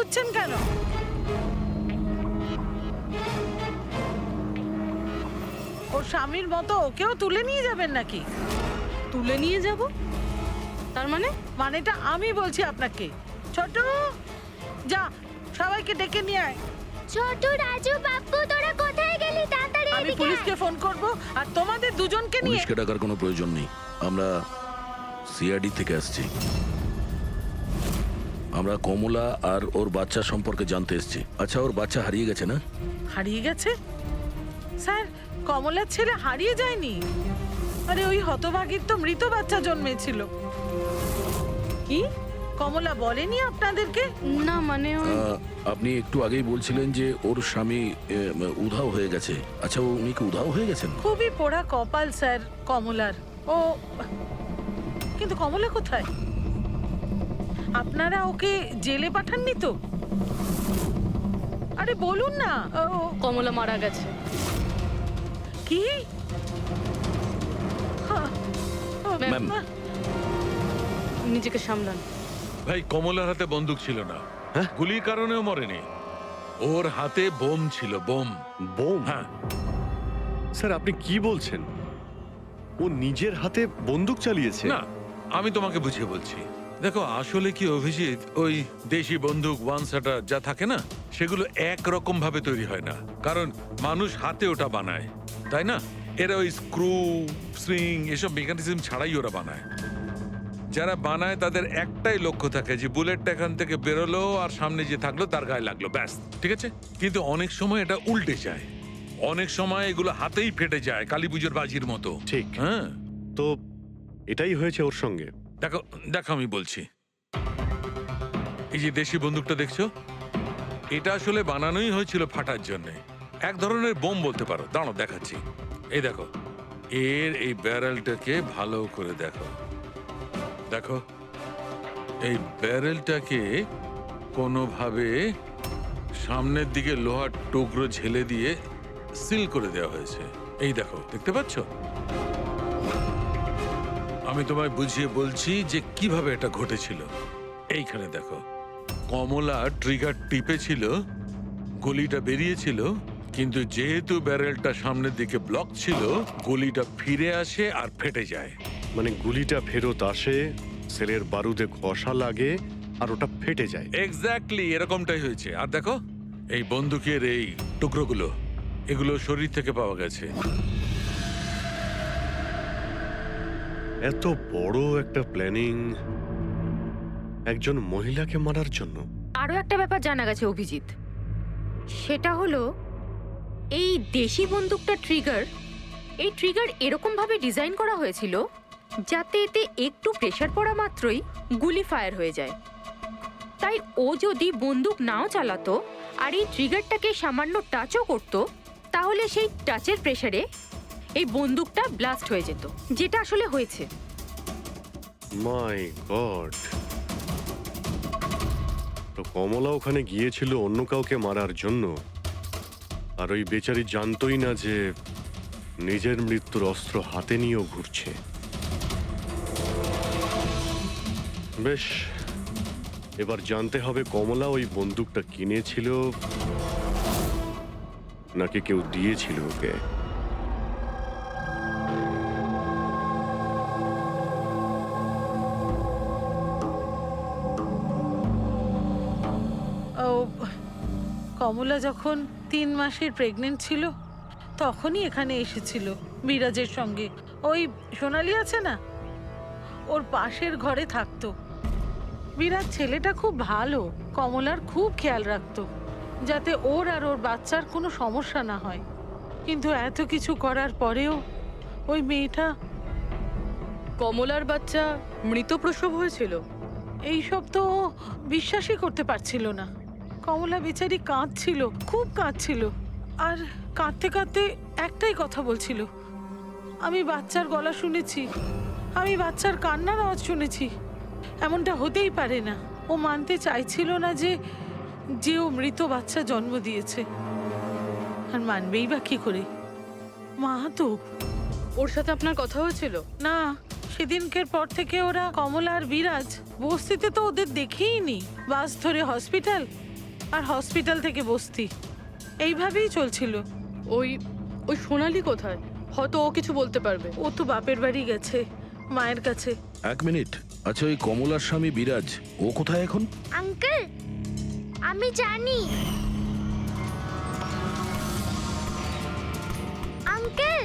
করছেন কেন? ওর স্বামীর মতো ওকেও তুলে নিয়ে যাবেন নাকি? তুলে নিয়ে যাব? তার মানে? মানেটা আমি বলছি আপনাকে। ছোট, যা সবাইকে ডেকে নিয়ে আয়। ছোট, রাজু, বাপ্পু, তোরা কোথায় গেলি? তাড়াতাড়ি আমি এদিকে পুলিশকে ফোন করব আর তোমাদের দুজনকে নিয়ে। পুলিশকে ডাকার কোনো প্রয়োজন নেই, আমরা সিআইডি থেকে আসছি। আমরা কমলা আর ওর বাচ্চা সম্পর্কে জানতে এসেছি। আচ্ছা, ওর বাচ্চা হারিয়ে গেছে না? হারিয়ে গেছে? স্যার, কমলার ছেলে হারিয়ে যায়নি। আরে ওই হতভাগীর তো মৃত বাচ্চা জন্মেছিল। কি? কমলা বলেনি আপনাদেরকে? না মানে আপনি একটু আগেই বলছিলেন যে ওর স্বামী উধাও হয়ে গেছে। আচ্ছা, উনি কি উধাও হয়ে গেছেন? খুবই পোড়া কপাল স্যার কমলার। ও কিন্তু কমলা কোথায়? আপনারা ওকে জেলে পাঠাননি তো? আরে বলুন না। কমলা মারা গেছে। কি? ম্যাম। নিজেকে সামলান। ভাই, কমলার হাতে বন্দুক ছিল না, গুলির কারণেও মরেনি। ওর হাতে বোম ছিল, বোম। বোম? হ্যাঁ। স্যার, আপনি কি বলছেন? ও নিজের হাতে বন্দুক চালিয়েছে? না, আমি তোমাকে বুঝিয়ে বলছি। দেখো, আসলে কি অভিজিৎ, ওই দেশি বন্দুক ওয়ান শাটার যা থাকে না, সেগুলো একরকম ভাবে তৈরি হয় না। কারণ মানুষ হাতে ওটা বানায়, তাই না? এরা ওই স্ক্রু, স্প্রিং এসব মেকানিজম ছাড়াই ওরা বানায়। যারা বানায় তাদের একটাই লক্ষ্য থাকে যে বুলেটটা এখান থেকে বেরোলো আর সামনে যে থাকলো তার গায়ে লাগলো, ব্যাস। ঠিক আছে? কিন্তু অনেক সময় এটা উল্টে যায়, অনেক সময় এগুলো হাতেই ফেটে যায়, কালী পুজোর বাজির মতো। ঠিক। হ্যাঁ, তো এটাই হয়েছে ওর সঙ্গে? দেখো দেখো, আমি বলছি, এই যে দেশি বন্দুকটা দেখছো, এটা আসলে বানানোই হয়েছিল ফাটার জন্য। এক ধরনের বোম বলতে পারো। দাঁড়াও, দেখাচ্ছি। এই দেখো, এর এই ব্যারেলটাকে ভালো করে দেখো। দেখো, এই ব্যারেলটাকে কোনোভাবে সামনের দিকে লোহার টুকরো ঝেলে দিয়ে সিল করে দেওয়া হয়েছে। এই দেখো, দেখতে পাচ্ছ? আমি তোমায় বুঝিয়ে বলছি যে কিভাবে এটা ঘটেছিল। এইখানে দেখো, কমলা ট্রিগার টিপেছিল, গুলিটা বেরিয়েছিল, কিন্তু যেহেতু ব্যারেলটা সামনের দিকে ব্লক ছিল, গুলিটা ফিরে আসে আর ফেটে যায়। মানে গুলিটা ফেরত আসে, সেলের বারুদে ঘষা লাগে আর ওটা ফেটে যায়। এক্স্যাক্টলি এরকমটাই হয়েছে। আর দেখো, এই বন্দুকের এই টুকরোগুলো, এগুলো শরীর থেকে পাওয়া গেছে। এত বড় একটা প্ল্যানিং একজন মহিলাকে মারার জন্য? আরো একটা ব্যাপার জানা গেছে অভিজিৎ, সেটা হলো এই দেশি বন্দুকটা এই ট্রিগার এরকম ভাবে ডিজাইন করা হয়েছিল যাতে এতে একটু প্রেসার পড়া মাত্রই গুলি ফায়ার হয়ে যায়। তাই ও যদি বন্দুক নাও চালাতো আর এই ট্রিগারটাকে সামান্য টাচও করতো, তাহলে সেই টাচের প্রেসারে এই বন্দুকটা ব্লাস্ট হয়ে যেত, যেটা আসলে হয়েছে। মাই গড! তো কমলা ওখানে গিয়েছিল অন্য কাউকে মারার জন্য, আর ওই বেচারি জানতোই না যে নিজের মৃত্যুর অস্ত্র হাতে নিয়েও ঘুরছে। বেশ, এবার জানতে হবে কমলা ওই বন্দুকটা কিনেছিল নাকি কেউ দিয়েছিল ওকে। কমলা যখন 3 মাসের প্রেগনেন্ট ছিল তখনই এখানে এসেছিল বিরাজের সঙ্গে। ওই সোনালি আছে না, ওর পাশের ঘরে থাকতো। বিরাজ ছেলেটা খুব ভালো, কমলার খুব খেয়াল রাখতো যাতে ওর আর ওর বাচ্চার কোনো সমস্যা না হয়। কিন্তু এত কিছু করার পরেও ওই মেয়েটা। কমলার বাচ্চা মৃত প্রসব হয়েছিল? এইসব তো ও বিশ্বাসই করতে পারছিল না। কমলা বেচারি কাঁদছিল, খুব কাঁদছিল, আর কাঁদতে কাঁদতে একটাই কথা বলছিল, আমি বাচ্চার গলা শুনেছি, আমি বাচ্চার কান্নার আওয়াজ শুনেছি, এমনটা হতেই পারে না। ও মানতে চাইছিল না যে ও মৃত বাচ্চা জন্ম দিয়েছে। আর মানবেই বা কি করে? মা তো। ওর সাথে আপনার কথা হয়েছিল? না, সেদিনকের পর থেকে ওরা, কমলা আর বিরাজ, বস্তিতে তো ওদের দেখেই নি। বাস ধরে হসপিটাল, আর হসপিটাল থেকে বস্তি, এইভাবেই চলছিল। ওই ওই সোনালি কোথায়? হয়তো ও কিছু বলতে পারবে। ও তো বাপের বাড়ি গেছে, মায়ের কাছে। এক মিনিট, আচ্ছা ওই কমলার স্বামী বিরাজ ও কোথায় এখন? আঙ্কেল আমি জানি। আঙ্কেল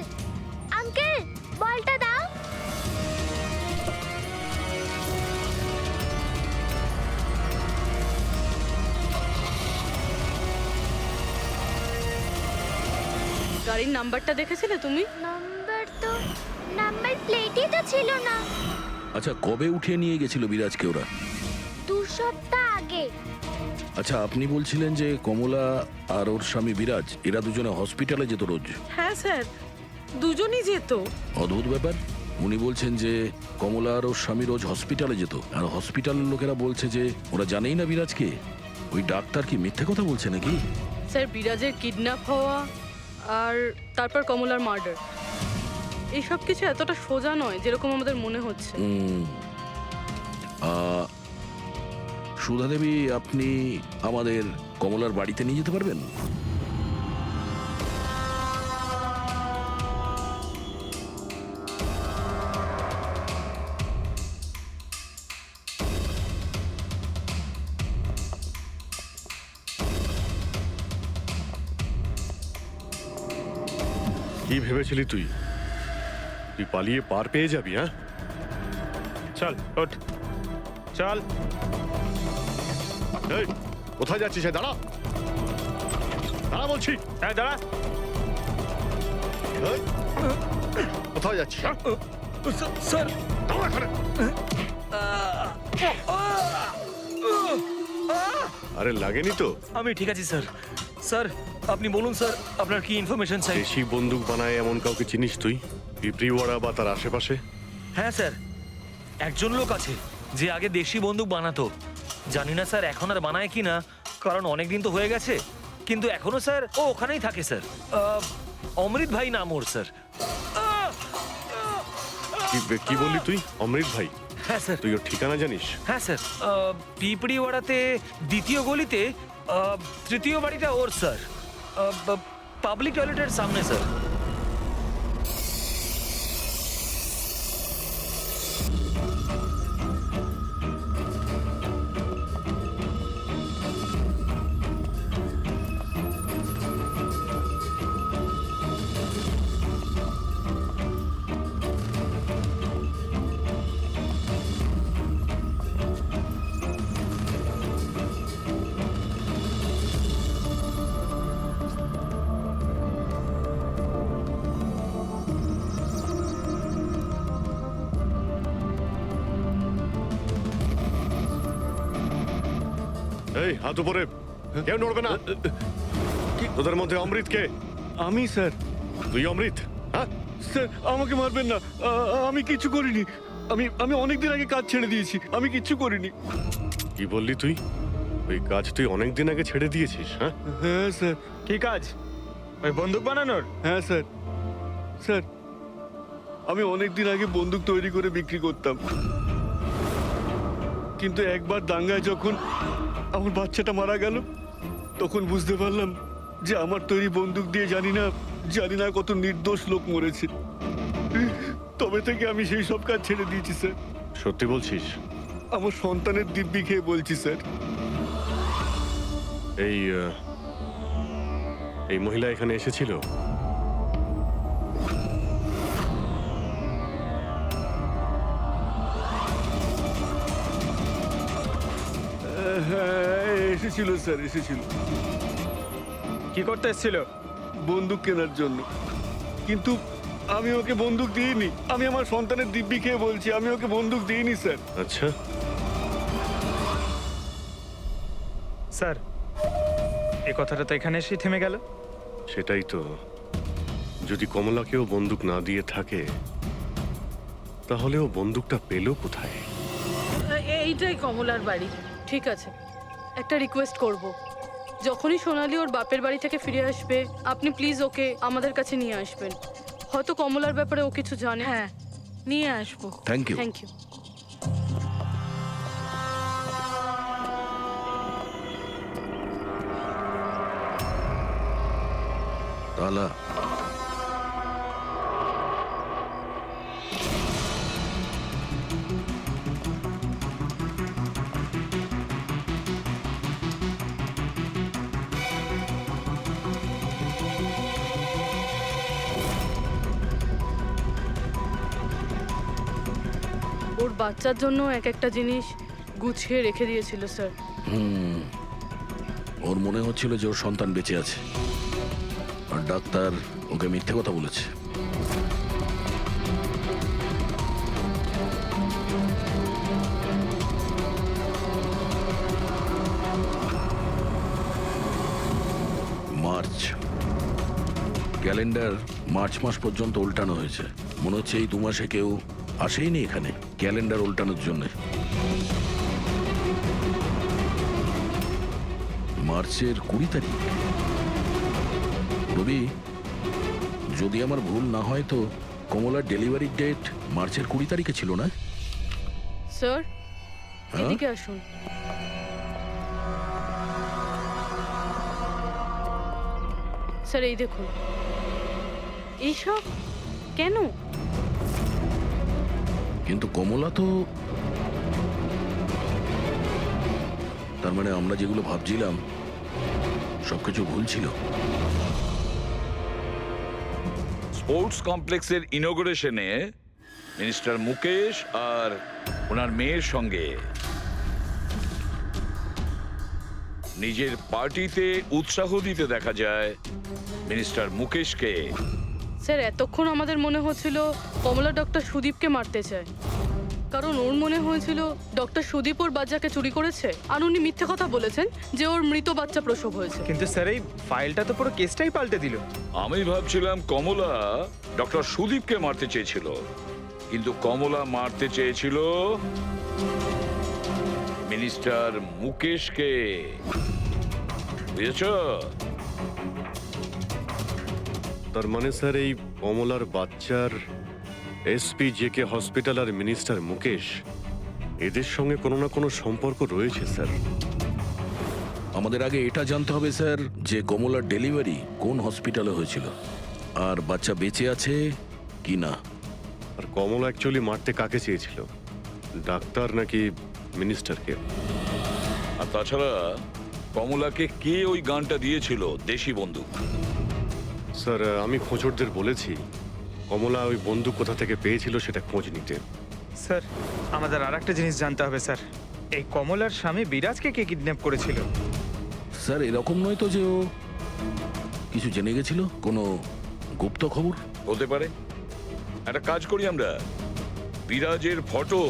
আঙ্কেল বলটা দাও। গাড়ির নাম্বারটা দেখেছিলে তুমি? নাম্বার প্লেটই তো ছিল না। আচ্ছা কবে উঠিয়ে নিয়ে গেছিল বিরাজকে ওরা? 2 সপ্তাহ আগে। আচ্ছা আপনি বলছিলেন যে কমলা আর ওর স্বামী বিরাজ এরা দুজনে হসপিটালে যেত রোজ। হ্যাঁ স্যার, দুজনই যেত। অদ্ভুত ব্যাপার, উনি বলছেন যে কমলা আর ওর স্বামী রোজ হসপিটালে যেত, আর হসপিটালের লোকেরা বলছে যে ওরা জানেই না বিরাজকে। ওই ডাক্তার কি মিথ্যে কথা বলছে নাকি? স্যার, বিরাজের কিডন্যাপ হওয়া আর তারপর কমলার মার্ডার, এইসব কিছু এতটা সোজা নয় যেরকম আমাদের মনে হচ্ছে। সুধা দেবী, আপনি আমাদের কমলার বাড়িতে নিয়ে যেতে পারবেন? কি ভেবেছিলি তুই? তুই পালিয়ে পার পেয়ে যাবি? হ্যাঁ, চল ওঠ, চল। এই, কোথায় যাচ্ছিস? দাঁড়া, দাঁড়া বলছি। হ্যাঁ দাঁড়া। এই, কোথায় যাচ্ছিস? স্যার, দাঁড়া এখানে। আরে লাগেনি তো? আমি ঠিক আছি স্যার। স্যার আপনি বলুন স্যার, আপনার কি ইনফরমেশন চাই? দেশি বন্দুক বানায় এমন কাউকে চিনিস তুই? পিঁপড়িওয়াড়া বা তার আশেপাশে? হ্যাঁ স্যার, একজন লোক আছে যে আগে দেশি বন্দুক বানাতো। জানি না স্যার এখন আর বানায় কি না, কারণ অনেক দিন তো হয়ে গেছে। কিন্তু এখনো স্যার ও ওখানেই থাকে স্যার। অমৃত ভাই নাম ওর স্যার। কি বললি তুই? অমৃত ভাই? হ্যাঁ স্যার। তুই ওর ঠিকানা জানিস? হ্যাঁ স্যার, পিঁপড়িওয়াড়াতে 2য় গলিতে 3য় বাড়িটা ওর স্যার। পাবলিক টয়লেটের সামনে স্যার। এই হাত উপরে, কেউ নড়বে না। তোদের মধ্যে অমৃত কে? আমি স্যার। তুই অমৃত? হ্যাঁ স্যার আমাকে মারবেন না, আমি কিছু করিনি। আমি অনেকদিন আগে কাজ ছেড়ে দিয়েছি, আমি কিচ্ছু করিনি। কি বললি তুই? ওই কাজ তুই অনেকদিন আগে ছেড়ে দিয়েছিস? হ্যাঁ হ্যাঁ স্যার। কি কাজ? ওই বন্দুক বানানোর? হ্যাঁ স্যার। স্যার আমি অনেকদিন আগে বন্দুক তৈরি করে বিক্রি করতাম, কিন্তু একবার দাঙ্গায় যখন আমার বাচ্চাটা মারা গেল, তখন বুঝতে পারলাম যে আমার তৈরি বন্দুক দিয়ে জানি না কত নির্দোষ লোক মরেছে। তবে থেকে আমি সেই সব কাজ ছেড়ে দিয়েছি স্যার। সত্যি বলছিস? আমার সন্তানের দিব্যি খেয়ে বলছি স্যার। এই মহিলা এখানে এসেছিল? হ্যাঁ এসেছিল স্যার, এসেছিল। কি করতে এসেছিল? বন্দুক কেনার জন্য। কিন্তু আমি ওকে বন্দুক দিইনি। আমি আমার সন্তানের দিব্যি খেয়ে বলছি, আমি ওকে বন্দুক দিইনি স্যার। আচ্ছা, স্যার এই কথাটা তো এখানে এসেই থেমে গেল। সেটাই তো। যদি কমলাকেও বন্দুক না দিয়ে থাকে, তাহলে ও বন্দুকটা পেল কোথায়? এইটাই কমলার বাড়ি। ঠিক আছে, একটা রিকোয়েস্ট করব, যখনই সোনালি ওর বাপের বাড়ি থেকে ফিরে আসবে আপনি প্লিজ ওকে আমাদের কাছে নিয়ে আসবেন। হয়তো কমলার ব্যাপারে ও কিছু জানে। হ্যাঁ, নিয়ে আসবো। Thank you. Thank you. তালা। ওর বাচ্চার জন্য এক একটা জিনিস গুছিয়ে রেখে দিয়েছিল স্যার। ওর মনে হচ্ছিল যে ওর সন্তান বেঁচে আছে, আর ডাক্তার ওকে মিথ্যে কথা বলেছে। মার্চ ক্যালেন্ডার মার্চ মাস পর্যন্ত উল্টানো হয়েছে। মনে হচ্ছে এই 2 মাসে কেউ আসেইনি এখানে ক্যালেন্ডার উল্টানোর জন্য। মার্চের 20 তারিখ। রবি, যদি আমার ভুল না হয় তো কমলার ডেলিভারি ডেট মার্চের 20 তারিখে ছিল না? স্যার হ্যাঁ? এদিকে আসুন। স্যার এই দেখুন, এইসব কেন? কিন্তু কমলা তো, তার মানে আমরা যেগুলো ভাবছিলাম সবকিছু ভুল ছিল। স্পোর্টস কমপ্লেক্সের ইনোগ্রেশনে মিনিস্টার মুকেশ আর ওনার মেয়ের সঙ্গে নিজের পার্টিতে উৎসাহ দিতে দেখা যায় মিনিস্টার মুকেশকে। স্যার এতক্ষণ আমাদের মনে হচ্ছিল কমলা ডক্টর সুদীপকে মারতে চায়, কারণ ওর মনে হয়েছিল ডক্টর সুদীপ ওর বাচ্চাকে চুরি করেছে, আর উনি মিথ্যে কথা বলেছেন যে ওর মৃত বাচ্চা প্রসব হয়েছে। কিন্তু স্যার এই ফাইলটা তো পুরো কেসটাই পাল্টে দিল। আমি ভাবছিলাম কমলা ডক্টর সুদীপকে মারতে চেয়েছিল, কিন্তু কমলা মারতে চেয়েছিল মিনিস্টার মুকেশকে। বুঝেছ? তার মানে স্যার এই কমলার বাচ্চার এসপি জেকে হসপিটাল আর মিনিস্টার মুকেশ এদের সঙ্গে কোনো না কোনো সম্পর্ক রয়েছে স্যার। আমাদের আগে এটা জানতে হবে স্যার যে কমলার ডেলিভারি কোন হসপিটালে হয়েছিল, আর বাচ্চা বেঁচে আছে কি না। আর কমলা অ্যাকচুয়ালি মারতে কাকে চেয়েছিল, ডাক্তার নাকি মিনিস্টারকে? আর তাছাড়া কমলাকে কে ওই গানটা দিয়েছিল, দেশি বন্দুক? স্যার আমি খোঁজরদের বলেছি কমলা ওই বন্দুক কোথা থেকে পেয়েছিল সেটা খোঁজ নিতে। স্যার আমাদের আর একটা জিনিস জানতে হবে স্যার, এই কমলার স্বামী বিরাজকে কে কিডন্যাপ করেছিল? স্যার এরকম নয় তো যে ও কিছু জেনে গেছিল, কোনো গুপ্ত খবর? হতে পারে। একটা কাজ করি আমরা, বিরাজের ফটো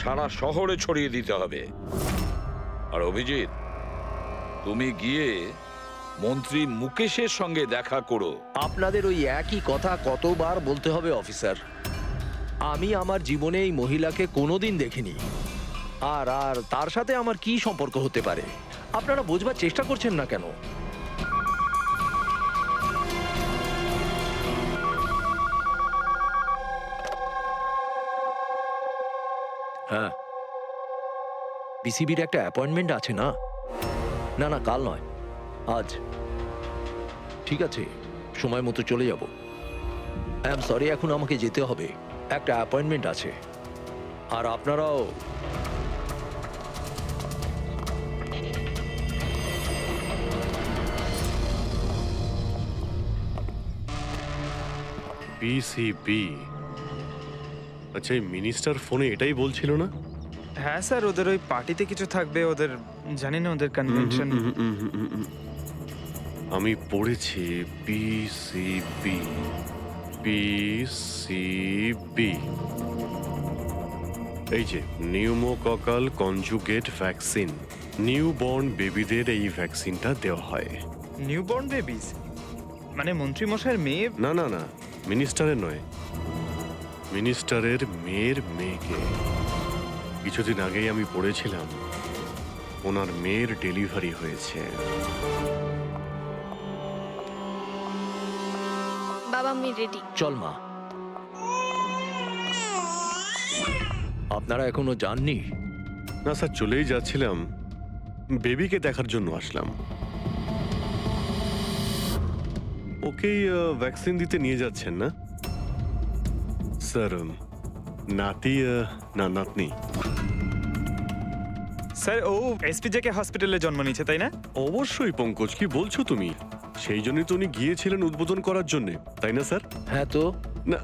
সারা শহরে ছড়িয়ে দিতে হবে। আর অভিজিৎ, তুমি গিয়ে মন্ত্রী মুকেশের সঙ্গে দেখা করো। আপনাদের ওই একই কথা কতবার বলতে হবে অফিসার? আমি আমার জীবনে এই মহিলাকে কোনোদিন দেখিনি, আর আর তার সাথে আমার কি সম্পর্ক হতে পারে? আপনারা বোঝবার চেষ্টা করছেন না কেন? হ্যাঁ, বিসিবির একটা অ্যাপয়েন্টমেন্ট আছে না? না না, কাল নয়, আজ। ঠিক আছে, সময় মতো চলে যাব। আই এম সরি, এখন আমাকে যেতে হবে, একটা অ্যাপয়েন্টমেন্ট আছে। আর আপনারাও বিসিবি। আচ্ছা, এই মিনিস্টার ফোনে এটাই বলছিল না? হ্যাঁ স্যার, ওদের ওই পার্টিতে কিছু থাকবে, ওদের জানি না ওদের কনভেনশন। আমি পড়েছি বিসিবি। বিসিবি, এই যে নিউমোককাল কনজুগেট ভ্যাকসিন, নিউবর্ন বেবিদের এই ভ্যাকসিনটা দেওয়া হয়। নিউবর্ন বেবিস মানে মন্ত্রী মশাইয়ের মেয়ে? না না না, মিনিস্টারের নয়, মিনিস্টারের মেয়ের মেয়েকে। কিছুদিন আগেই আমি পড়েছিলাম ওনার মেয়ের ডেলিভারি হয়েছে। বাবা আমি রেডি। চল মা। আপনারা এখনো যাননি? না স্যার, চলেই যাচ্ছিলাম, বেবিকে দেখার জন্য আসলাম। ওকেই ভ্যাকসিন দিতে নিয়ে যাচ্ছেন না স্যার? নাতি না নাতনি? স্যার ও এসপিজেকে হসপিটালে জন্ম নিয়েছে তাই না? অবশ্যই পঙ্কজ, কি বলছো তুমি? সেই জন্যই তো উনি গিয়েছিলেন উদ্বোধন করার জন্য, তাই না স্যার? হ্যাঁ তো না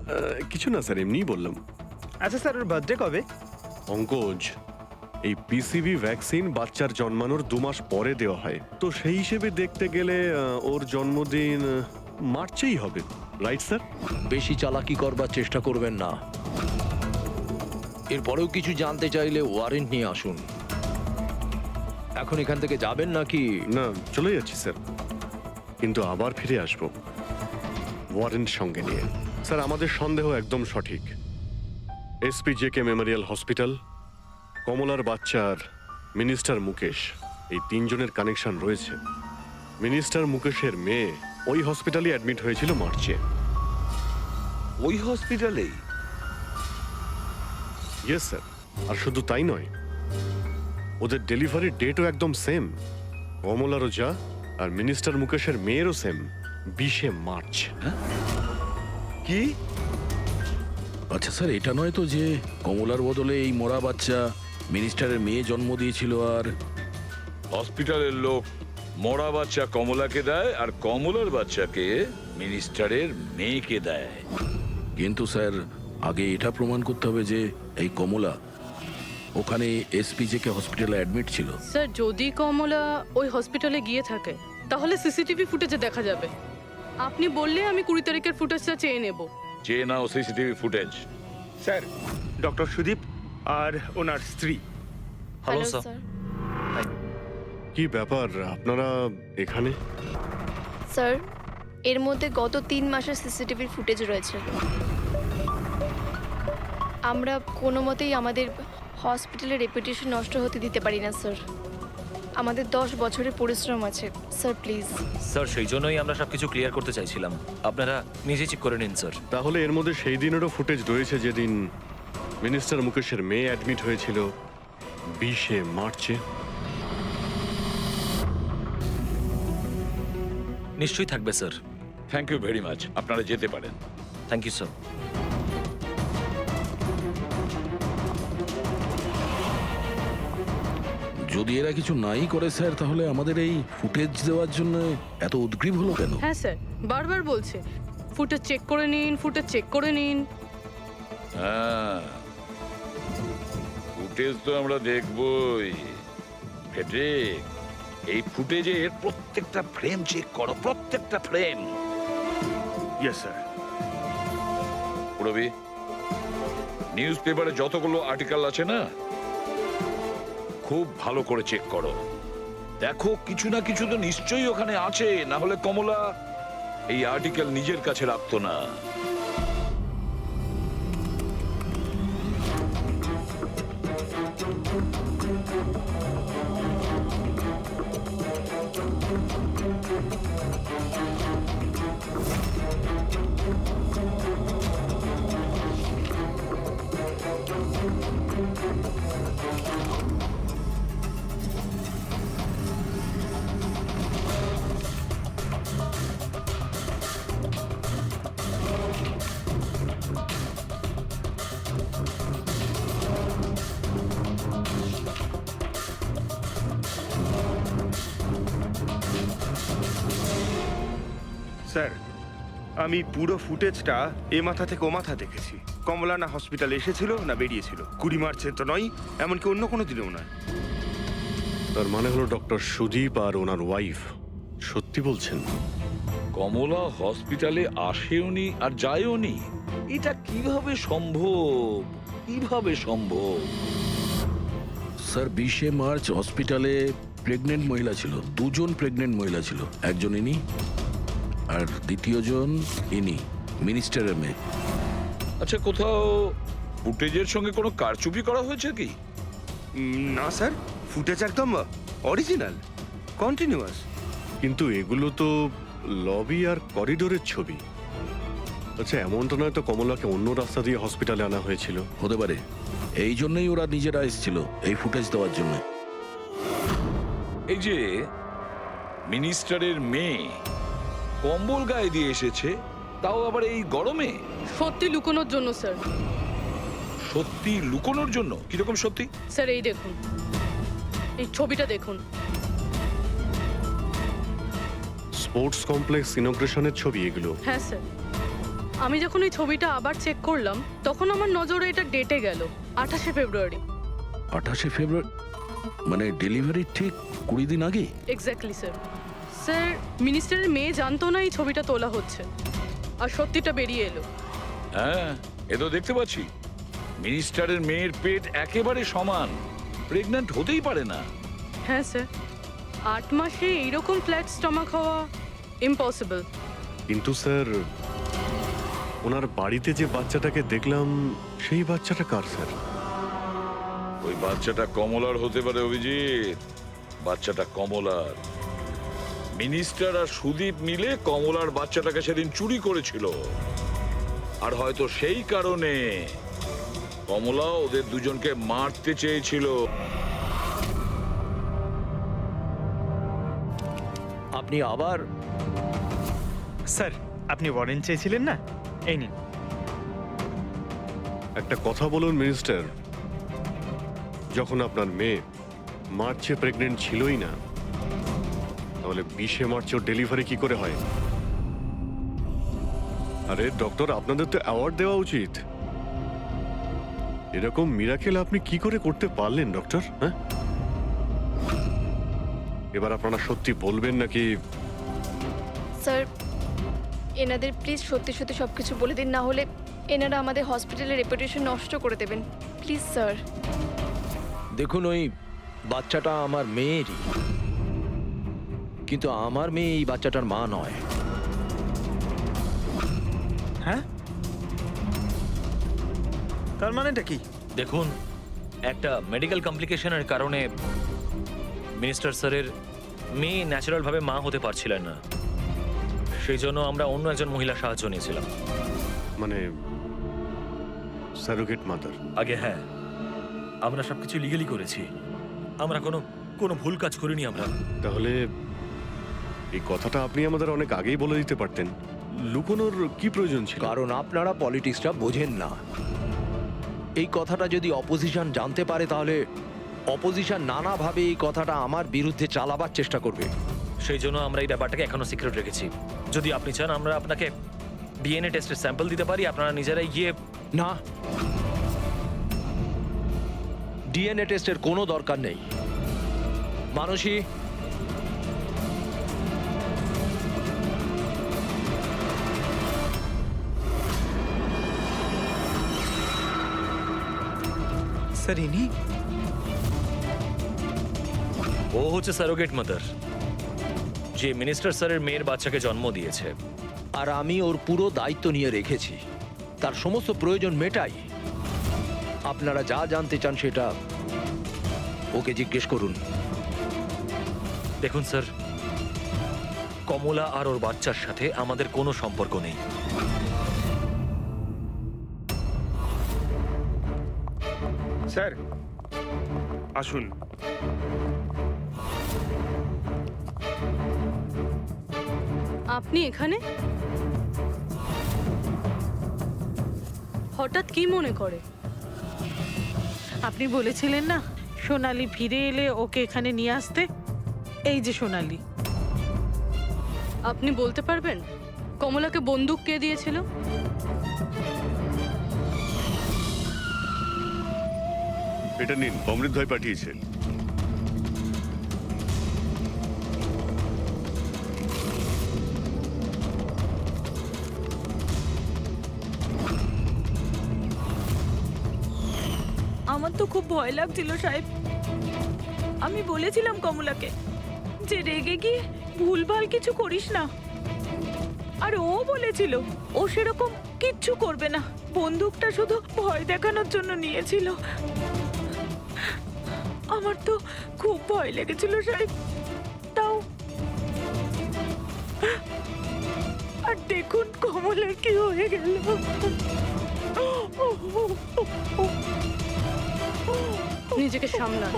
কিছু না স্যার, এমনিই বললাম। আচ্ছা স্যার ওর বার্থডে কবে? পঙ্কজ, এই পিসিভি ভ্যাকসিন বাচ্চার জন্মানোর 2 মাস পরে দেওয়া হয়, তো সেই হিসেবে দেখতে গেলে ওর জন্মদিন মার্চেই হবে, রাইট স্যার? বেশি চালাকি করবার চেষ্টা করবেন না। এরপরেও কিছু জানতে চাইলে ওয়ারেন্ট নিয়ে আসুন। এখন এখান থেকে যাবেন নাকি? না, চলে যাচ্ছি স্যার, কিন্তু আবার ফিরে আসবো ওয়ারেন্ট সঙ্গে নিয়ে। স্যার আমাদের সন্দেহ একদম সঠিক। এসপিজেকে মেমোরিয়াল হসপিটাল, কমলার বাচ্চার মিনিস্টার মুকেশ, এই 3 জনের কানেকশন রয়েছে। মিনিস্টার মুকেশের মেয়ে ওই হসপিটালে অ্যাডমিট হয়েছিল মার্চে। ওই হসপিটালেই? Yes sir. আর শুধু তাই নয়, ওদের ডেলিভারির ডেটও একদম সেম। কমলারও যা, আর মিনিস্টার মুকেশের মেয়েরও সেম, 20শে মার্চ। কি? আচ্ছা স্যার, এটা নয় তো যে কমলার বদলে এই মরা বাচ্চা মিনিস্টারের মেয়ে জন্ম দিয়েছিল? আর হসপিটালের লোক মরা বাচ্চা কমলাকে দেয় আর কমলার বাচ্চাকে মিনিস্টারের মেয়েকে দেয়। কিন্তু স্যার, আগে এটা প্রমাণ করতে হবে যে এই কমলা ওখানে এসপিজেকে হসপিটালে অ্যাডমিট ছিল। স্যার যদি কমলা ওই হসপিটালে গিয়ে থাকে তাহলে সিসিটিভি ফুটেজে দেখা যাবে। আপনি বললে আমি 20 তারিখের ফুটেজটা চেয়ে নেব। চেয়ে নাও CCTV footage. Sir doctor Sudip আর ওনার স্ত্রী। Hello sir. কি ব্যাপার আপনারা এখানে? স্যার এর মধ্যে গত 3 মাসের সিসিটিভির ফুটেজ রয়েছে। আমরা কোনো মতেই আমাদের হসপিটালের রেপুটেশন নষ্ট হতে দিতে পারি না স্যার। আমাদের 10 বছরের পরিশ্রম আছে স্যার, প্লিজ। স্যার সেই জন্যই আমরা সবকিছু ক্লিয়ার করতে চাইছিলাম, আপনারা নিজে চেক করে নিন স্যার। তাহলে এর মধ্যে সেই দিনেরও ফুটেজ রয়েছে যেদিন মিনিস্টার মুকেশের মেয়ে অ্যাডমিট হয়েছিল 20শে মার্চে? নিশ্চয়ই থাকবে sir. Thank you very much, আপনারা যেতে পারেন। Thank you sir. যদি এরা কিছু নাই করে স্যার, তাহলে আমাদের এই ফুটেজ দেওয়ার জন্য এত উদ্গ্রীব হলো কেন? হ্যাঁ স্যার, বারবার বলছে ফুটেজ চেক করে নিন, ফুটেজ চেক করে নিন। হ্যাঁ, ফুটেজ তো আমরা দেখবই। ফেডরিক, এই ফুটেজের প্রত্যেকটা ফ্রেম চেক করো, প্রত্যেকটা ফ্রেম। Yes sir. পুরবি, নিউজ পেপারে যতগুলো আর্টিকেল আছে না, খুব ভালো করে চেক করো। দেখো কিছু না কিছু তো নিশ্চয়ই ওখানে আছে, না হলে কমলা এই আর্টিকেল নিজের কাছে রাখতো না। স্যার আমি পুরো ফুটেজটা এ মাথা থেকে ও মাথা দেখেছি। কমলা না হসপিটালে এসেছিল না বেরিয়েছিল। 20 মার্চে তো নয়, এমনকি অন্য কোনো দিনেও নয়। তার মানে হলো ডক্টর সুদীপ আর ওনার ওয়াইফ সত্যি বলছেন? কমলা হসপিটালে আসেওনি আর যায়ওনি, এটা কিভাবে সম্ভব? কিভাবে সম্ভব? স্যার 20শে মার্চ হসপিটালে প্রেগনেন্ট মহিলা ছিল, 2 জন প্রেগনেন্ট মহিলা ছিল। একজন ইনি আর দ্বিতীয়জন ইনি, মিনিস্টারের মেয়ে। আচ্ছা, কোথাও ফুটেজের সঙ্গে কোনো কারচুপি করা হয়েছে কি? না স্যার, ফুটেজ একদম অরিজিনাল, কন্টিনিউয়াস। কিন্তু এগুলো তো লবি আর করিডোরের ছবি। আচ্ছা, এমনটা নয় তো কমলাকে অন্য রাস্তা দিয়ে হসপিটালে আনা হয়েছিল? হতে পারে, এই জন্যই ওরা নিজেরা এসেছিল এই ফুটেজ দেওয়ার জন্য। এই যে মিনিস্টারের মেয়ে, কম্বল গায়ে দিয়ে এসেছে, তাও আবার এই গরমে। সত্যি লুকোনোর জন্য স্যার। সত্যি লুকোনোর জন্য? কিরকম সত্যি? স্যার এই দেখুন, এই ছবিটা দেখুন। স্পোর্টস কমপ্লেক্স ইনগ্রেশনের ছবি এগুলো। হ্যাঁ স্যার, আমি যখন এই ছবিটা আবার চেক করলাম তখন আমার নজরে এটা ডেটে গেল 28শে ফেব্রুয়ারি। 28শে ফেব্রুয়ারি মানে ডেলিভারির ঠিক 20 দিন আগে। Exactly sir. স্যার, মিনিস্টারের মেয়ে জানতো না এই ছবিটা তোলা হচ্ছে, আর সত্যিটা বেরিয়ে এলো। হ্যাঁ, এ তো দেখতে পাচ্ছি। মিনিস্টারের মেয়ের পেট একেবারে সমান, প্রেগন্যান্ট হতেই পারে না। হ্যাঁ স্যার, 8 মাসে এইরকম ফ্ল্যাট স্টমাক হওয়া ইম্পসিবল। কিন্তু স্যার, ওনার বাড়িতে যে বাচ্চাটাকে দেখলাম সেই বাচ্চাটা কার স্যার? ওই বাচ্চাটা কমলার হতে পারে অভিজিৎ। বাচ্চাটা কমলার। মিনিস্টার আর সুদীপ মিলে কমলার বাচ্চাটাকে সেদিন চুরি করেছিল, আর হয়তো সেই কারণে কমলা ওদের দুজনকে মারতে চেয়েছিল। আপনি আবার স্যার, আপনি ওয়ারেন্ট চেয়েছিলেন না, এই নিন। একটা কথা বলুন মিনিস্টার, যখন আপনার মেয়ে মার্চে প্রেগনেন্ট ছিলই না, তাহলে 20শে মার্চ ওর ডেলিভারি কি করে হয়? আরে ডক্টর, আপনাদের তো অ্যাওয়ার্ড দেওয়া উচিত। এরকম মিরাকেল আপনি কি করে করতে পারলেন ডক্টর? হ্যাঁ, এবার আপনারা সত্যি বলবেন নাকি? স্যার, এনাদের প্লিজ সত্যি সত্যি সব কিছু বলে দিন, না হলে এনারা আমাদের হসপিটালের রেপুটেশন নষ্ট করে দেবেন। Please sir. দেখুন, ওই বাচ্চাটা আমার মেয়েরই, কিন্তু আমার মেয়ে এই বাচ্চাটার মা নয়। হ্যাঁ, তার মানেটা কি? দেখুন, একটা মেডিকেল কমপ্লিকেশনের কারণে মিনিস্টার স্যারের মেয়ে ন্যাচারালভাবে মা হতে পারছিলেন না, সেই জন্য আমরা অন্য একজন মহিলার সাহায্য নিয়েছিলাম। মানে সারোগেট মাদার? আগে হ্যাঁ, আমরা সবকিছু লিগালি করেছি, আমরা কোনো ভুল কাজ করিনি আমরা। তাহলে এই কথাটা আপনি আমাদের অনেক আগেই বলে দিতে পারতেন। লুকোনোর কি প্রয়োজন ছিল? কারণ আপনারা পলিটিক্সটা বোঝেন না। এই কথাটা যদি অপোজিশন জানতে পারে, তাহলে অপোজিশন নানাভাবে এই কথাটা আমার বিরুদ্ধে চালাবার চেষ্টা করবে। সেই জন্য আমরা এই ব্যাপারটাকে এখনো সিক্রেট রেখেছি। যদি আপনি চান আমরা আপনাকে ডিএনএ টেস্টের স্যাম্পল দিতে পারি, আপনারা নিজেরাই গিয়ে। না, ডিএনএ টেস্টের কোনো দরকার নেই। মানসী, স্যার, ইনি? ও হচ্ছে সারোগেট মাদার, যে মিনিস্টার স্যারের মেয়ের বাচ্চাকে জন্ম দিয়েছে। আর আমি ওর পুরো দায়িত্ব নিয়ে রেখেছি, তার সমস্ত প্রয়োজন মেটাই। আপনারা যা জানতে চান সেটা ওকে জিজ্ঞেস করুন। দেখুন স্যার, কমলা আর ওর বাচ্চার সাথে আমাদের কোনো সম্পর্ক নেই। স্যার আসুন। আপনি এখানে হঠাৎ কি মনে করে? আপনি বলেছিলেন না সোনালি ফিরে এলে ওকে এখানে নিয়ে আসতে। এই যে সোনালি। আপনি বলতে পারবেন কমলাকে বন্দুক কে দিয়েছিল? এটা নিন, অমৃত ভাই পাঠিয়েছে। আমার তো খুব ভয় লাগছিল সাহেব। আমি বলেছিলাম কমলাকে যে রেগে গিয়ে ভুলভাল কিছু করিস না, আর ও বলেছিল ও সেরকম কিচ্ছু করবে না, বন্দুকটা শুধু ভয় দেখানোর জন্য নিয়েছিল। আমার তো খুব ভয় লেগেছিল সাহেব। তাও আর দেখুন কমলার কি হয়ে গেল। নিজেকে সামলান।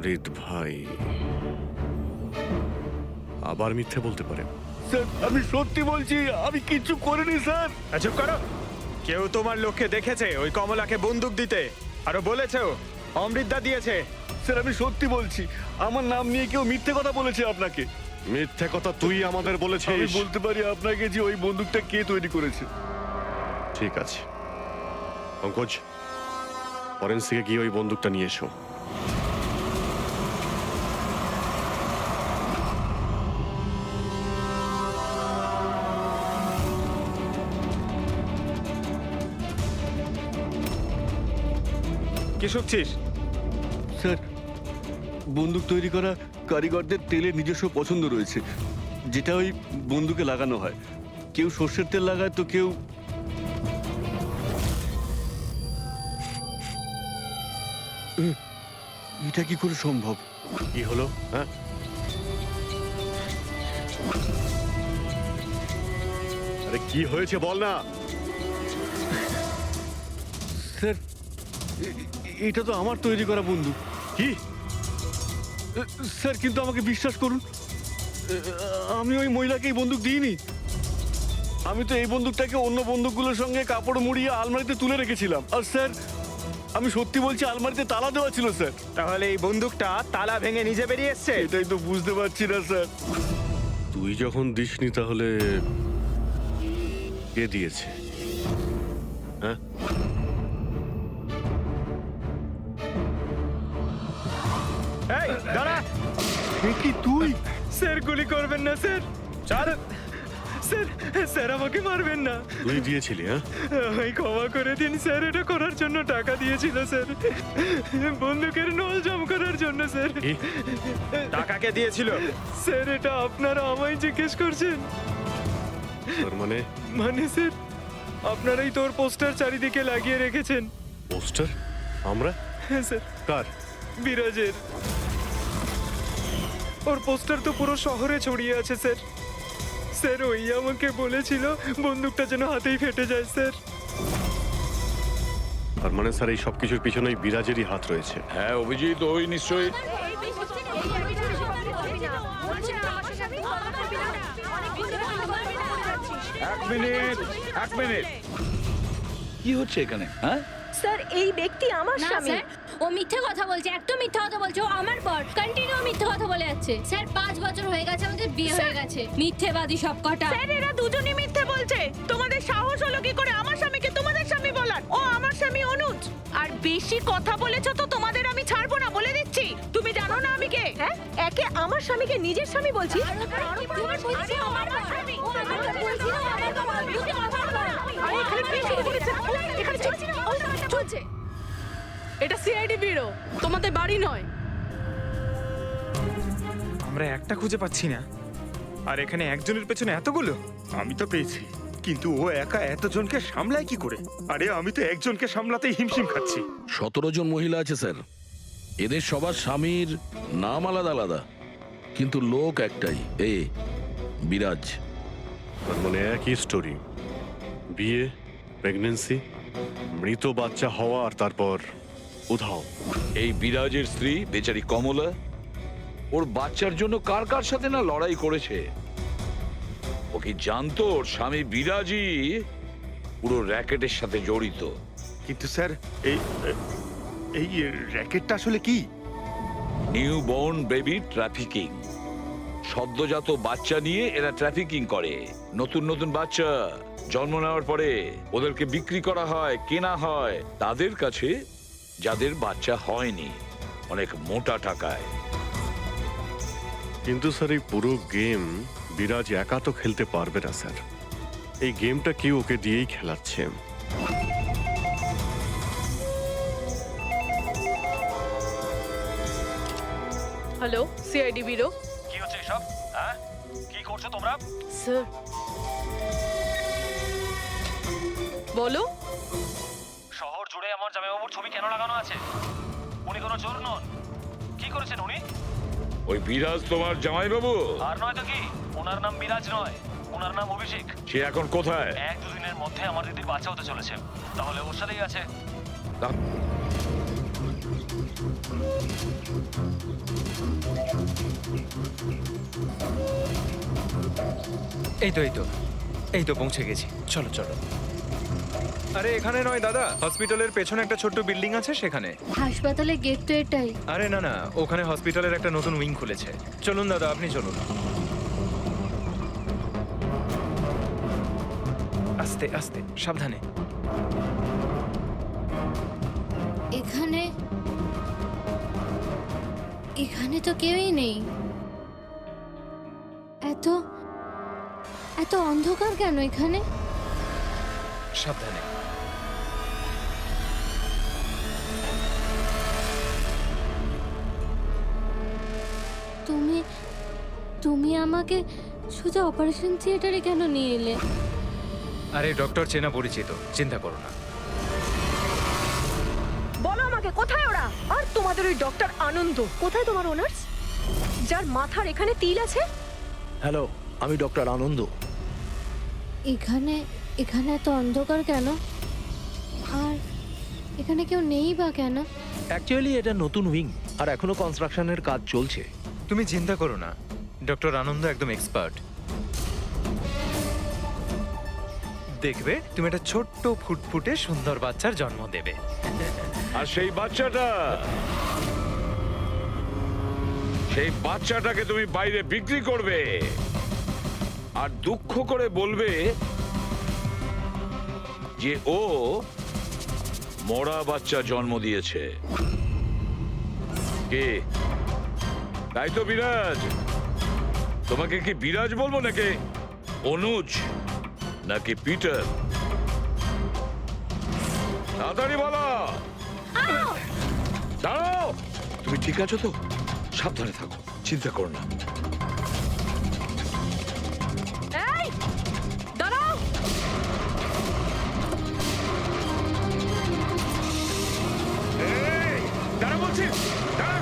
অমৃত ভাই আবার মিথ্যে বলতে পারে? স্যার আমি সত্যি বলছি, আমি কিচ্ছু করিনি স্যার। চুপ করো। কেউ তোমার লোককে দেখেছে ওই কমলাকে বন্দুক দিতে? আরো বলেছেও অমৃতদা দিয়েছে। স্যার আমি সত্যি বলছি, আমার নাম নিয়ে কেউ মিথ্যে কথা বলেছে আপনাকে। মিথ্যে কথা তুই আমাদের আমি বলেছিস। বলতে পারি আপনাকে যে ওই বন্দুকটা কে তৈরি করেছে। ঠিক আছে পঙ্কজ, ফরেন্সিকে গিয়ে ওই বন্দুকটা নিয়ে এসো। কি শুকছিস? স্যার বন্দুক তৈরি করা কারিগরদের তেলের নিজস্ব পছন্দ রয়েছে, যেটা ওই বন্দুকে লাগানো হয়। কেউ সর্ষের তেল লাগায় তো কেউ এটা কি করে সম্ভব? কি হলো? হ্যাঁ, আরে কি হয়েছে বল না। স্যার এটা তো আমার তৈরি করা বন্দুক। কি? স্যার কিন্তু আমাকে বিশ্বাস করুন, আমি ওই মহিলাকে এই বন্দুক দিইনি। আমি তো এই বন্দুকটাকে অন্য বন্দুকগুলোর সঙ্গে কাপড় মুড়িয়ে আলমারিতে তুলে রেখেছিলাম। আর স্যার আমি সত্যি বলছি, আলমারিতে তালা দেওয়া ছিল স্যার। তাহলে এই বন্দুকটা তালা ভেঙে নিজে বেরিয়ে এসছে? এটাই তো বুঝতে পারছি না স্যার। তুই যখন দিসনি তাহলে কে দিয়েছে? হ্যাঁ, এই দাঁড়া। কি তুই? স্যার গুলি করবেন না স্যার। চল স্যার, স্যার আমাকে মারবেন না। তুই দিয়েছিলি? হ্যাঁ, আমায় ক্ষমা করে দিন স্যার, এটা করার জন্য টাকা দিয়েছিল স্যার, বন্দুকের নল জাম করার জন্য স্যার। কি? টাকাকে দিয়েছিল স্যার? এটা আপনারা আমায় জিজ্ঞেস করছেন? তোর মানে? মানে স্যার আপনারাই তোর পোস্টার চারিদিকে লাগিয়ে রেখেছেন। পোস্টার? আমরা? হ্যাঁ স্যার, কার? বিরাজের। ওর পোস্টার তো পুরো শহরে ছড়িয়ে আছে স্যার। স্যার ওই আমাকে বলেছিল বন্দুকটা যেন হাতেই ফেটে যায় স্যার। তার মানে স্যার এই সব কিছুর পিছনেই বিরাজেরই হাত রয়েছে। হ্যাঁ অভিজিৎ, ওই নিশ্চয়ই। এক মিনিট, কি হচ্ছে এখানে? হ্যাঁ, স্যার এই ব্যক্তি আমার স্বামী। ও মিথ্যে কথা বলছে, একদম মিথ্যে কথা বলছে। ও আমার পর কন্টিনিউ মিথ্যে কথা বলে যাচ্ছে। স্যার 5 বছর হয়ে গেছে আমাদের বিয়ে হয়ে গেছে। মিথ্যেবাদী সব কটা। স্যার এরা দুজনই মিথ্যে বলছে। তোমাদের সাহস হলো কি করে আমার স্বামীকে তোমাদের স্বামী বলার? ও আমার স্বামী অনুজ। আর বেশি কথা বলেছো তো তোমাদের আমি ছাড়বো না, বলে দিচ্ছি। তুমি জানো না আমি কে? হ্যাঁ, একে আমার স্বামীকে নিজের স্বামী বলছি। এটা সিআইডি ব্যুরো, তোমাদের বাড়ি নয়। আমরা একটা খুঁজে পাচ্ছি না, আর এখানে একজনের পেছনে এতগুলো। আমি তো পেয়েছি, কিন্তু ও একা এতজনকে সামলায় কি করে? আরে আমি তো একজনকে সামলাতেই হিমশিম খাচ্ছি। 17 জন মহিলা আছে স্যার। এদের সবার স্বামীর নাম আলাদা আলাদা, কিন্তু লোক একটাই, বিরাজ। তার মানে একই স্টোরি, বিয়ে, প্রেগন্যান্সি, মৃত বাচ্চা হওয়া, আর তারপর উধাও। এই বিরাজের স্ত্রী বেচারি কমলা ওর বাচ্চার জন্য কার কার সাথে না লড়াই করেছে। ও কি জানতো ওর স্বামী বিরাজই পুরো র্যাকেটের সাথে জড়িত? কিন্তু স্যার এই এই র্যাকেটটা আসলে কি? New born baby trafficking. সদ্যজাত বাচ্চা নিয়ে এরা ট্রাফিকিং করে। নতুন নতুন বাচ্চা জন্ম নেওয়ার পরে ওদেরকে বিক্রি করা হয়, কেনা হয় তাদের কাছে যাদের বাচ্চা হয়নি, অনেক মোটা টাকায়। কিন্তু স্যার এই পুরো গেম বিরাজ একা তো খেলতে পারবে না স্যার। এই গেমটা কেউ ওকে দিয়েই খেলাচ্ছে। Hello, CID bureau. কি হচ্ছে এসব? হ্যাঁ, কি করছো তোমরা? স্যার বলো। শহর জুড়ে আমার জামাইবাবুর ছবি কেন লাগানো আছে? উনি কোনো চোর নন। কি করেছেন উনি? ওই বিরাজ তোমার জামাইবাবু? আর নয় তো কি, ওনার নাম বিরাজ নয়, ওনার নাম অভিষেক। সে এখন কোথায়? 1-2 দিনের মধ্যে আমার দিদির বাচ্চা হতে চলেছে, তাহলে ওর সাথেই আছে। তা- এই তো এই তো পৌঁছে গেছি, চলো চলো। আরে এখানে নয় দাদা, হসপিটালের পেছনে একটা ছোট্ট বিল্ডিং আছে সেখানে। হাসপাতালের গেট তো এটাই। আরে না না, ওখানে হসপিটালের একটা নতুন উইং খুলেছে। চলুন দাদা, আপনি চলুন। আস্তে আস্তে, সাবধানে। এখানে এখানে তো কেউই নেই। এত এত অন্ধকার কেন এখানে? সাবধানে। তুমি তুমি আমাকে সোজা অপারেশন থিয়েটারে কেন নিয়ে এলে? আরে ডক্টর চেনা পরিচিত, চিন্তা করো না। বলো আমাকে কোথায় ওরা? আর তোমাদের ওই ডক্টর আনন্দ কোথায়? তোমার ওনার্স যার মাথার এখানে তিল আছে? হ্যালো, আমি ডক্টর আনন্দ। এখানে এখানে এত অন্ধকার কেন? আর এখানে কেউ নেই বা কেন? অ্যাকচুয়ালি এটা নতুন উইং আর এখনো কনস্ট্রাকশনের কাজ চলছে। তুমি চিন্তা করো না, ডক্টর আনন্দ একদম এক্সপার্ট। দেখবে তুমি একটা ছোট্ট ফুটফুটে সুন্দর বাচ্চার জন্ম দেবে। আর সেই বাচ্চাটাকে তুমি বাইরে বিক্রি করবে আর দুঃখ করে বলবে যে ও মরা বাচ্চা জন্ম দিয়েছে। কে? তাই তো বিরাজ। তোমাকে কি বিরাজ বলবো নাকি অনুজ নাকি পিটার? তাড়াতাড়ি বলো। দাঁড়াও, তুমি ঠিক আছো তো? সাবধানে থাকো, চিন্তা করো না। এই দাঁড়াও। দাঁড়া বলছি, দাঁড়া।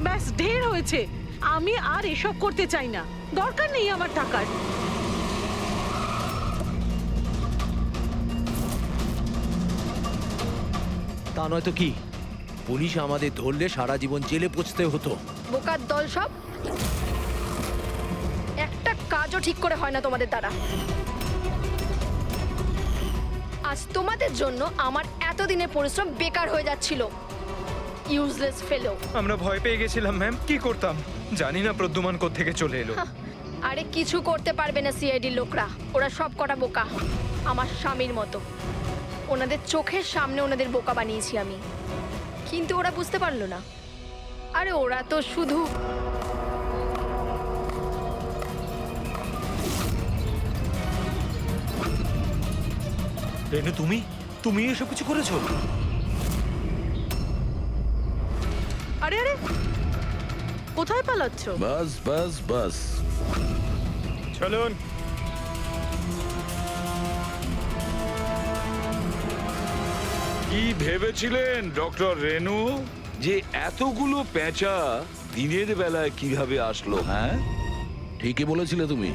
ব্যাস ঢের হয়েছে। আমি আর এসব করতে চাই না, দরকার নেই আমার টাকার। তা নয় তো কি, পুলিশ আমাদের ধরলে সারা জীবন জেলে পচতে হতো। বোকার দল সব, একটা কাজও ঠিক করে হয় না তোমাদের দ্বারা। আজ তোমাদের জন্য আমার এতদিনের পরিশ্রম বেকার হয়ে যাচ্ছিল। ইউজলেস ফেলো। আমরা ভয় পেয়ে গেছিলাম ম্যাম, কি করতাম জানি না প্রদ্যুমান কোত্থেকে চলে এলো। আরে কিছু করতে পারবে না সিআইডির লোকরা, ওরা সব কটা বোকা, আমার স্বামীর মতো। ওনাদের চোখের সামনে ওনাদের বোকা বানিয়েছি আমি, কিন্তু ওরা বুঝতে পারলো না। আরে ওরা তো শুধু রেনু, তুমি এসব কিছু করেছো? আরে আরে, কোথায় পালাচ্ছ? বাস বাস বাস। চলুন। কি ভেবেছিলেন ডক্টর রেনু যে এতগুলো পেঁচা দিনের বেলায় কিভাবে আসলো? হ্যাঁ, ঠিকই বলেছিলে তুমি,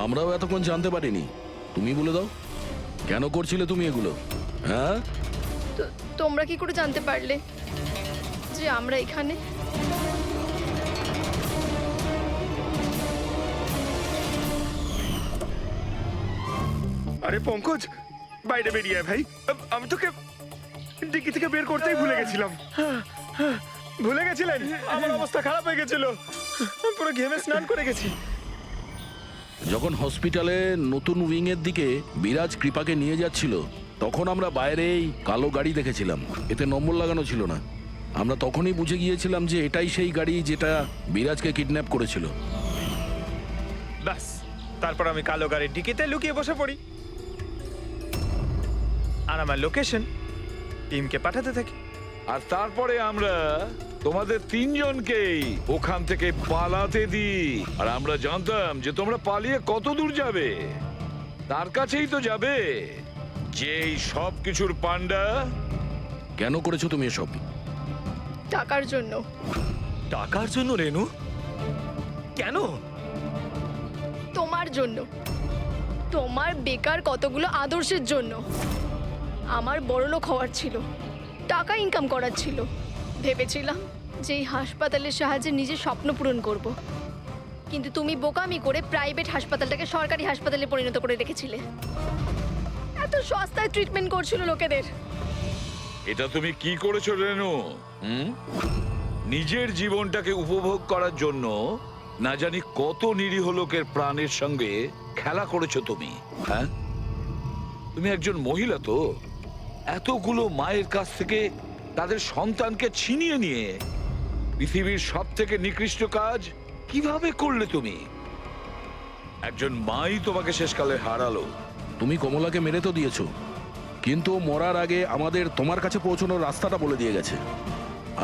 আমরাও এতক্ষণ জানতে পারিনি। তুমি বলে দাও, কেন করছিলে তুমি এগুলো? হ্যাঁ, তোমরা কি করে জানতে পারলে যে আমরা এখানে? আরে পঙ্কজ, বাইরে বেরিয়ে আয় ভাই। আমি তোকে ডিকি থেকে বের করতেই ভুলে গেছিলাম। ভুলে গেছিলেন? আমার অবস্থা খারাপ হয়ে গেছিল, পুরো ঘেমে স্নান করে গেছি। যখন হসপিটালে নতুন উইং এর দিকে বিরাজ কৃপাকে নিয়ে যাচ্ছিল, তখন আমরা বাইরেই কালো গাড়ি দেখেছিলাম, এতে নম্বর লাগানো ছিল না। আমরা তখনই বুঝে গিয়েছিলাম যে এটাই সেই গাড়ি যেটা বিরাজকে কিডন্যাপ করেছিল। ব্যাস, তারপর আমি কালো গাড়ির ডিকিতে লুকিয়ে বসে পড়ি, আর আমার লোকেশন টিমকে পাঠাতে থাকি। আর তারপরে আমরা তোমাদের তিনজনকেই ওখান থেকে পালাতে দিই। আর আমরা জানতাম যে তোমরা পালিয়ে কত দূর যাবে, তার কাছেই তো যাবে যেই সব কিছুর পান্ডা। কেন করেছো তুমি এসব? টাকার জন্য। টাকার জন্য রেনু? কেন? তোমার জন্য, তোমার বেকার কতগুলো আদর্শের জন্য। আমার বড়লোক হওয়ার ছিল, টাকা ইনকাম করার ছিল। ভেবেছিলাম যে এই হাসপাতালের সাহায্যে নিজের স্বপ্ন পূরণ করব, কিন্তু তুমি বোকামি করে প্রাইভেট হাসপাতালটাকে সরকারি হাসপাতালে পরিণত করে রেখেছিলে। এত সস্তায় ট্রিটমেন্ট করছিল লোকেদের। এটা তুমি কি করেছো রেনু? নিজের জীবনটাকে উপভোগ করার জন্য না জানি কত নিরীহ লোকের প্রাণের সঙ্গে খেলা করেছো তুমি। হ্যাঁ, তুমি একজন মহিলা, তো এতগুলো মায়ের কাছ থেকে তাদের সন্তানকে ছিনিয়ে নিয়ে পৃথিবীর সব থেকে নিকৃষ্ট কাজ কিভাবে করলে তুমি? একজন মাই তোমাকে শেষকালে হারালো। তুমি কমলাকে মেরে তো দিয়েছো, কিন্তু মরার আগে আমাদের তোমার কাছে পৌঁছানোর রাস্তাটা বলে দিয়ে গেছে।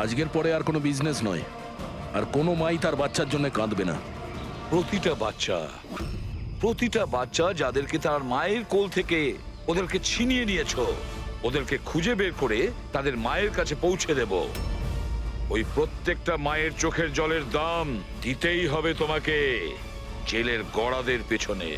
আজকের পরে আর কোনো বিজনেস নয়, আর কোনো মাই তার বাচ্চার জন্য কাঁদবে না। প্রতিটা বাচ্চা যাদেরকে তার মায়ের কোল থেকে ওদেরকে ছিনিয়ে নিয়েছো, ওদেরকে খুঁজে বের করে তাদের মায়ের কাছে পৌঁছে দেব। ওই প্রত্যেকটা মায়ের চোখের জলের দাম দিতেই হবে তোমাকে জেলের গড়াদের পেছনে।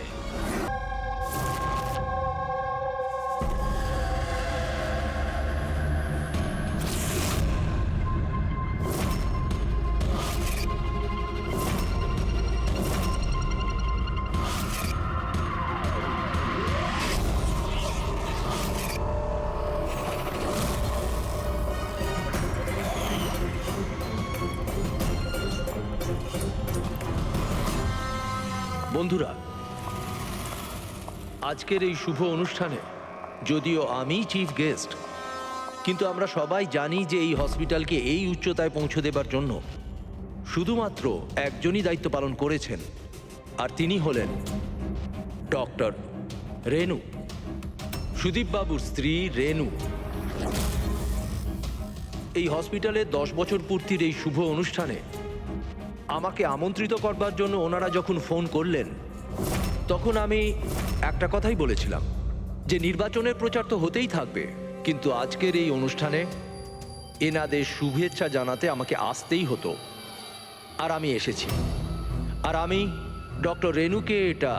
বন্ধুরা, আজকের এই শুভ অনুষ্ঠানে যদিও আমি চিফ গেস্ট, কিন্তু আমরা সবাই জানি যে এই হসপিটালকে এই উচ্চতায় পৌঁছে দেবার জন্য শুধুমাত্র একজনই দায়িত্ব পালন করেছেন, আর তিনি হলেন ডক্টর রেনু, সুদীপ বাবুর স্ত্রী রেনু। এই হসপিটালের 10 বছর পূর্তির এই শুভ অনুষ্ঠানে আমাকে আমন্ত্রিত করবার জন্য ওনারা যখন ফোন করলেন, তখন আমি একটা কথাই বলেছিলাম যে নির্বাচনের প্রচার তো হতেই থাকবে, কিন্তু আজকের এই অনুষ্ঠানে এনাদের শুভেচ্ছা জানাতে আমাকে আসতেই হতো। আর আমি এসেছি, আর আমি ডক্টর রেনুকে এটা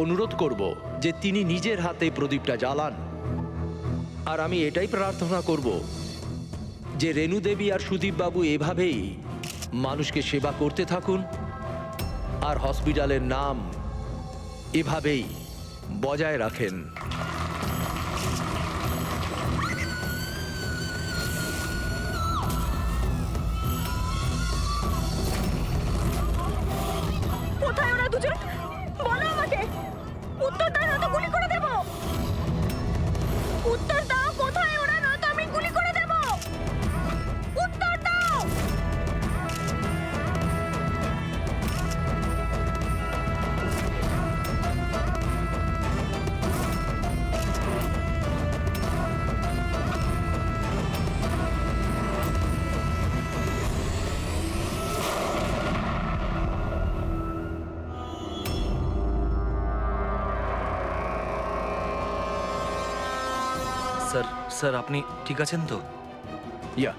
অনুরোধ করব যে তিনি নিজের হাতে প্রদীপটা জ্বালান। আর আমি এটাই প্রার্থনা করব যে রেনু দেবী আর সুদীপ বাবু এভাবেই মানুষকে সেবা করতে থাকুন, আর হসপিটালের নাম এভাবেই বজায় রাখেন। কোথায় ওরা দুজন? বলো আমাকে, উত্তর দাও নয়তো গুলি করে দেব। উত্তর দাও, কোথায় ওরা, নয়তো আমি গুলি করে দেব। উত্তর দাও। স্যার আপনি ঠিক আছেন তো? ইয়া,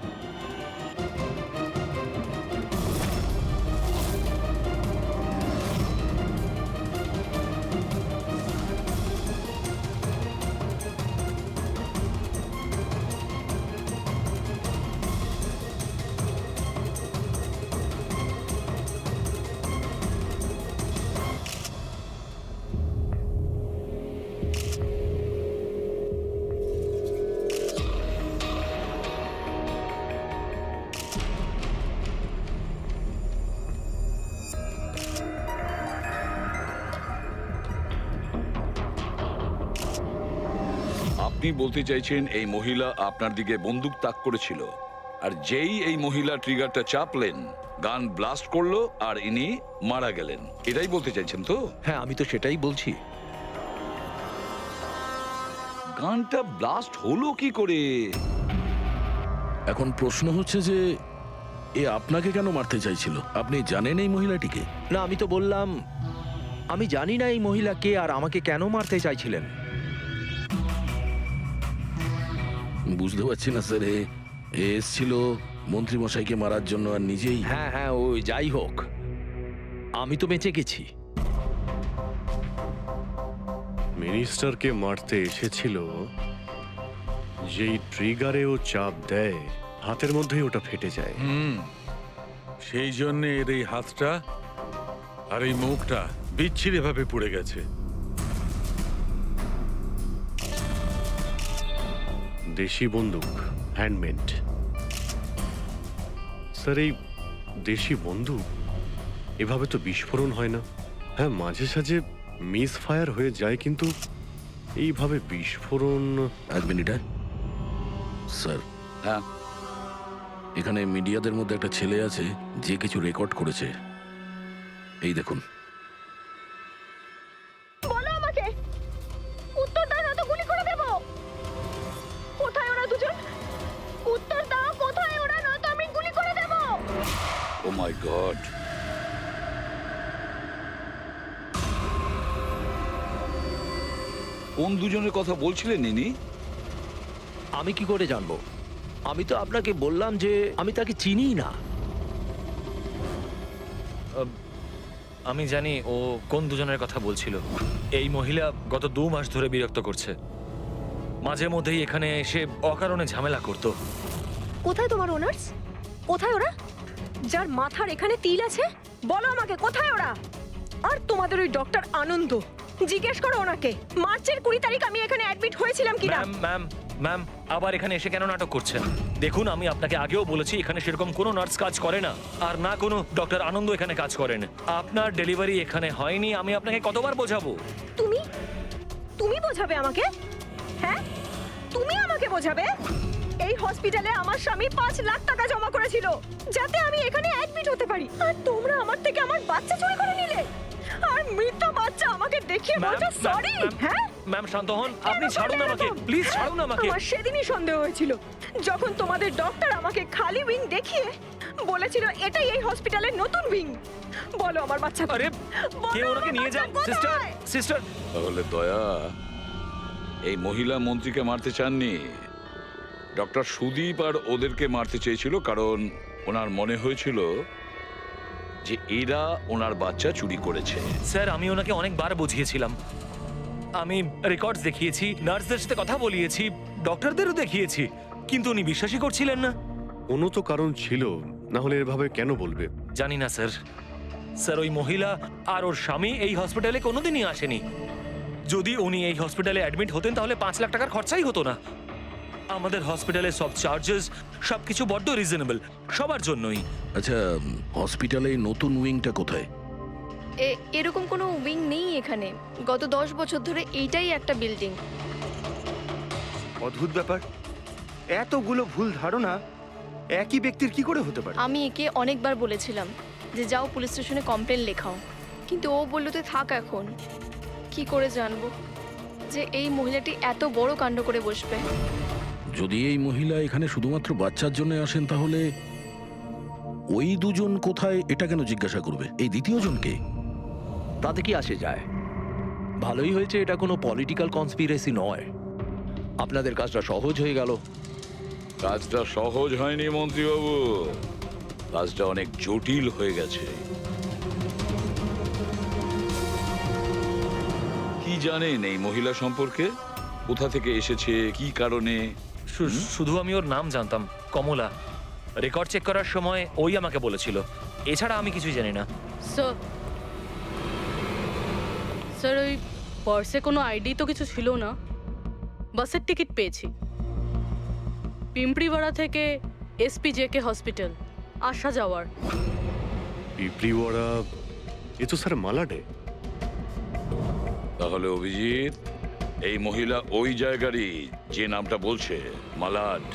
আপনি বলতে চাইছেন এই মহিলা আপনার দিকে বন্দুক তাক করেছিল, আর যেই এই মহিলা ট্রিগারটা চাপলেন, গান ব্লাস্ট করলো আর ইনি মারা গেলেন, এটাই বলতে চাইছেন তো? হ্যাঁ, আমি তো সেটাই বলছি। গানটা ব্লাস্ট হলো কি করে? এখন প্রশ্ন হচ্ছে যে এ আপনাকে কেন মারতে চাইছিল? আপনি জানেন এই মহিলাটিকে? না, আমি তো বললাম আমি জানি না এই মহিলা কে আর আমাকে কেন মারতে চাইছিলেন। বুঝতে পারছি না স্যার, এ এসছিল মন্ত্রীমশাইকে মারার জন্য আর নিজেই। হ্যাঁ হ্যাঁ, ওই যাই হোক, আমি তো বেঁচে গেছি। মিনিস্টারকে মারতে এসেছিল, যেই ট্রিগারে ও চাপ দেয় হাতের মধ্যেই ওটা ফেটে যায়। সেই জন্য এর এই হাতটা আর এই মুখটা বিচ্ছিরি ভাবে পুড়ে গেছে। দেশি বন্দুক, হ্যান্ডমেড। স্যার, এই দেশি বন্দুক এভাবে তো বিস্ফোরণ হয় না। হ্যাঁ, মাঝে সাঝে মিস ফায়ার হয়ে যায়, কিন্তু এইভাবে বিস্ফোরণ। এক মিনিট। স্যার, হ্যাঁ, এখানে মিডিয়াদের মধ্যে একটা ছেলে আছে যে কিছু রেকর্ড করেছে, এই দেখুন। বলো আমাকে, উত্তর দাও না তো গুলি করে দেব। কোথায় ওরা দুজন? উত্তর দাও, কোথায় ওরা, নয়তো আমি গুলি করে দেব। ও মাই গড। কোন দুজনের কথা বলছিলেন ইনি? আমি কি করে জানবো? আমি তো আপনাকে বললাম যে আমি তাকে চিনি না। আমি জানি ও কোন দুজনের কথা বলছিল। এই মহিলা গত 2 মাস ধরে বিরক্ত করছে। মাঝে মধ্যেই এখানে এসে অকারণে ঝামেলা করতো। কোথায় তোমার ওনার্স? কোথায় ওরা? যার মাথার এখানে তিল আছে, বলো আমাকে কোথায় ওরা? আর তোমাদের ওই ডক্টর আনন্দ, জিজ্ঞেস করো ওনাকে মার্চের 20 তারিখ আমি এখানে অ্যাডমিট হয়েছিলাম কিনা। ম্যাম, আবার এখানে এসে কেন নাটক করছেন? দেখুন, আমি আপনাকে আগেও বলেছি এখানে সেরকম কোনো নার্স কাজ করে না, আর না কোনো ডক্টর আনন্দ এখানে কাজ করেন। আপনার ডেলিভারি এখানে হয়নি, আমি আপনাকে কতবার বোঝাবো? তুমি বোঝাবে আমাকে? হ্যাঁ, তুমি আমাকে বোঝাবে? এই হসপিটালে আমার স্বামী 5 লাখ টাকা জমা করেছিল যাতে আমি এখানে অ্যাডমিট হতে পারি, আর তোমরা আমার থেকে আমার বাচ্চা চুরি করে নিলে, আর মৃত বাচ্চা আমাকে দেখিয়ে বলছো সরি। হ্যাঁ ম্যাম, শান্ত হন। আপনি ছাড়ুন আমাকে, প্লিজ ছাড়ুন আমাকে। আমার সেদিনই সন্দেহ হয়েছিল যখন তোমাদের ডক্টর আমাকে খালি উইং দেখিয়ে বলেছিল এটাই এই হসপিটালের নতুন উইং। বলো আমার বাচ্চা। আরে, কে ওনাকে নিয়ে যান? সিস্টার। তাহলে দয়া এই মহিলা মন্ত্রীকে মারতে চাননি, ডক্টর সুদীপ আর ওদেরকে মারতে চেয়েছিল, কারণ ওনার মনে হয়েছিল যে এরা ওনার বাচ্চা চুরি করেছে। স্যার, আমি ওনাকে অনেকবার বুঝিয়েছিলাম। আমি রেকর্ডস দেখিয়েছি, নার্সদের সাথে কথা বলিয়েছি, ডক্টরদেরও দেখিয়েছি, কিন্তু উনি বিশ্বাসই করছিলেন না। কোনো তো কারণ ছিল, না হলে এভাবে কেন বলবে? জানি না স্যার। স্যার, ওই মহিলা আর ওর স্বামী এই হসপিটালে কোনোদিনই আসেনি। যদি উনি এই হসপিটালে অ্যাডমিট হতেন তাহলে 5 লাখ টাকার খরচাই হতো না। আমাদের হসপিটালে সব চার্জেস সবকিছু বড্ড রিজনেবল সবার জন্যই। আচ্ছা, হসপিটালে নতুন উইংটা কোথায়? এরকম কোনো উইং নেই এখানে। গত 10 বছর ধরে এইটাই একটা বিল্ডিং। অদ্ভুত ব্যাপার, এতগুলো ভুল ধারণা একই ব্যক্তির কি করে হতে পারে? আমি একে অনেকবার বলেছিলাম যে যাও পুলিশ স্টেশনে কমপ্লেন লেখাও, কিন্তু ও বলল তুই থাক। এখন কি করে জানবো যে এই মহিলাটি এত বড় কাণ্ড করে বসবে? যদি এই মহিলা এখানে শুধুমাত্র বাচ্চার জন্য আসেন, তাহলে ওই দুজন কোথায় এটা কেন জিজ্ঞাসা করবে? এই দ্বিতীয় জনকে তাতে কি আসে যায়? ভালোই হয়েছে এটা কোনো পলিটিক্যাল কনস্পিরেসি নয়। আপনাদের কাজটা সহজ হয়ে গেল। কাজটা সহজ হয়নি মন্ত্রীবাবু, কাজটা অনেক জটিল হয়ে গেছে। কি জানেন এই মহিলা সম্পর্কে? কোথা থেকে এসেছে, কি কারণে? শুধু আমি ওর নাম জানতাম, কমলা। রেকর্ড চেক করার সময় ওই আমাকে বলেছিল, এছাড়া আমি কিছুই জানি না। স্যার, ওই পার্সে কোনো আইডি তো কিছু ছিল না। বাসের টিকিট পেয়েছি, পিম্পড়িওয়াড়া থেকে SPJK হসপিটাল আসা যাওয়ার। পিঁপড়িওয়াড়া? এ তো স্যার মালাডে। তাহলে অভিজিৎ, এই মহিলা ওই জায়গারই যে নামটা বলছে মালাড।